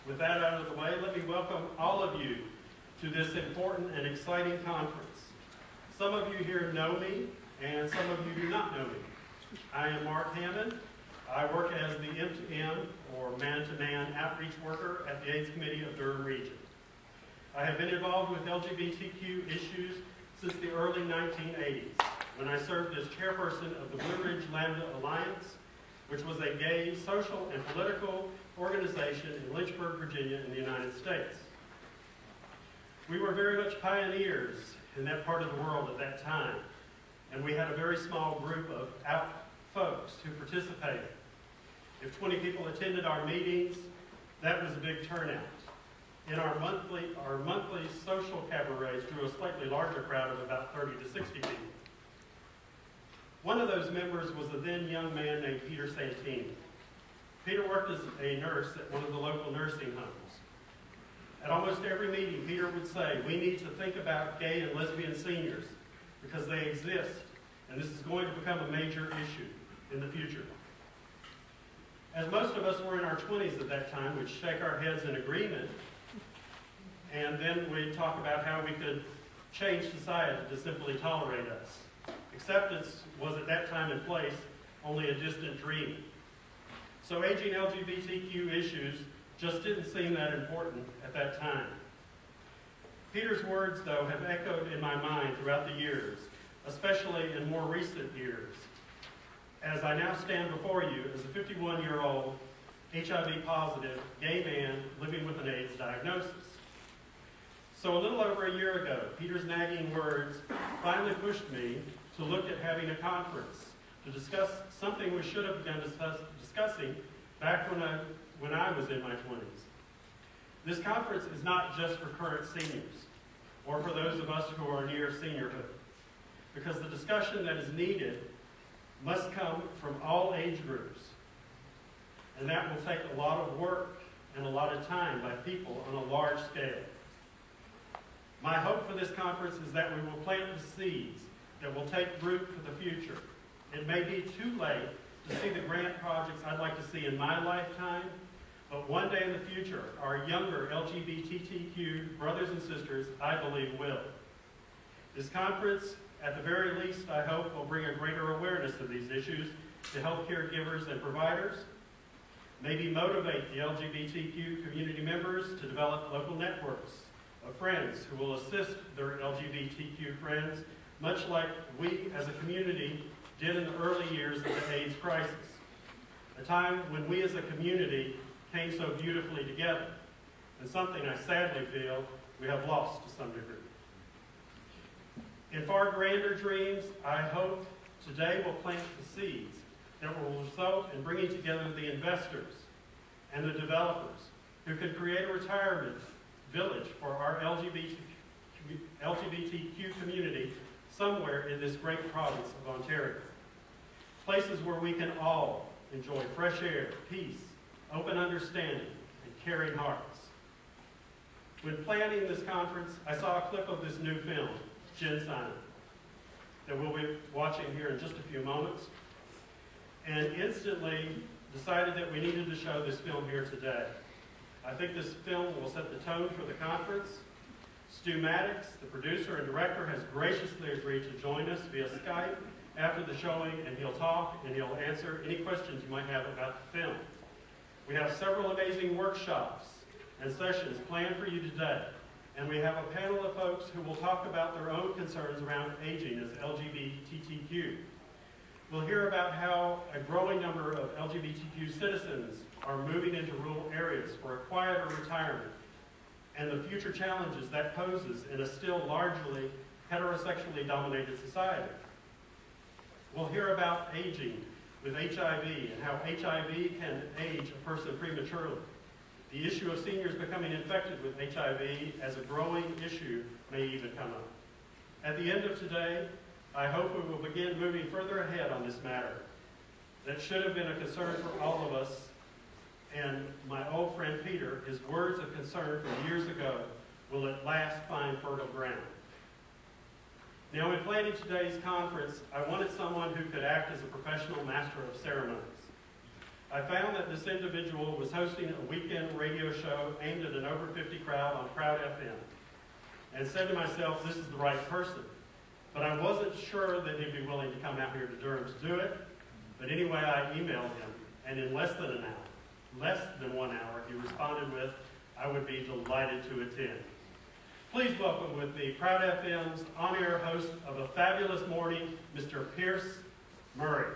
With that out of the way, let me welcome all of you to this important and exciting conference. Some of you here know me, and some of you do not know me. I am Mark Hammond. I work as the M2M, or man-to-man outreach worker at the AIDS Committee of Durham Region. I have been involved with LGBTQ issues since the early 1980s, when I served as chairperson of the Blue Ridge Lambda Alliance, which was a gay, social, and political organization in Lynchburg, Virginia, in the United States. We were very much pioneers in that part of the world at that time, and we had a very small group of out folks who participated. If 20 people attended our meetings, that was a big turnout. And our monthly social cabarets drew a slightly larger crowd of about 30 to 60 people. One of those members was a then young man named Peter Santini. Peter worked as a nurse at one of the local nursing homes. At almost every meeting, Peter would say, "We need to think about gay and lesbian seniors because they exist, and this is going to become a major issue in the future." As most of us were in our 20s at that time, we'd shake our heads in agreement, and then we'd talk about how we could change society to simply tolerate us. Acceptance was at that time in place only a distant dream. So aging LGBTQ issues just didn't seem that important at that time. Peter's words, though, have echoed in my mind throughout the years, especially in more recent years, as I now stand before you as a 51-year-old HIV-positive gay man living with an AIDS diagnosis. So a little over a year ago, Peter's nagging words finally pushed me to look at having a conference to discuss something we should have begun discussing back when I was in my 20s. This conference is not just for current seniors or for those of us who are near seniorhood, because the discussion that is needed must come from all age groups, and that will take a lot of work and a lot of time by people on a large scale. My hope for this conference is that we will plant the seeds that will take root for the future. It may be too late to see the grand projects I'd like to see in my lifetime, but one day in the future, our younger LGBTQ brothers and sisters, I believe, will. This conference, at the very least, I hope, will bring a greater awareness of these issues to healthcare givers and providers, maybe motivate the LGBTQ community members to develop local networks of friends who will assist their LGBTQ friends, much like we as a community did in the early years of the AIDS crisis, a time when we as a community came so beautifully together, and something I sadly feel we have lost to some degree. In far grander dreams, I hope today will plant the seeds that will result in bringing together the investors and the developers who could create a retirement village for our LGBTQ community somewhere in this great province of Ontario. Places where we can all enjoy fresh air, peace, open understanding, and caring hearts. When planning this conference, I saw a clip of this new film, Genocide, that we'll be watching here in just a few moments, and instantly decided that we needed to show this film here today. I think this film will set the tone for the conference. Stu Maddox, the producer and director, has graciously agreed to join us via Skype after the showing, and he'll talk and he'll answer any questions you might have about the film. We have several amazing workshops and sessions planned for you today, and we have a panel of folks who will talk about their own concerns around aging as LGBTQ. We'll hear about how a growing number of LGBTQ citizens are moving into rural areas for a quieter retirement, and the future challenges that poses in a still largely heterosexually dominated society. We'll hear about aging with HIV and how HIV can age a person prematurely. The issue of seniors becoming infected with HIV as a growing issue may even come up. At the end of today, I hope we will begin moving further ahead on this matter that should have been a concern for all of us. And my old friend Peter, his words of concern from years ago will at last find fertile ground. Now, in planning today's conference, I wanted someone who could act as a professional master of ceremonies. I found that this individual was hosting a weekend radio show aimed at an over 50 crowd on Proud FM, and said to myself, this is the right person. But I wasn't sure that he'd be willing to come out here to Durham to do it. But anyway, I emailed him, and in less than 1 hour, he responded with, I would be delighted to attend. Please welcome with me Proud FM's on-air host of A Fabulous Morning, Mr. Pierce Murray.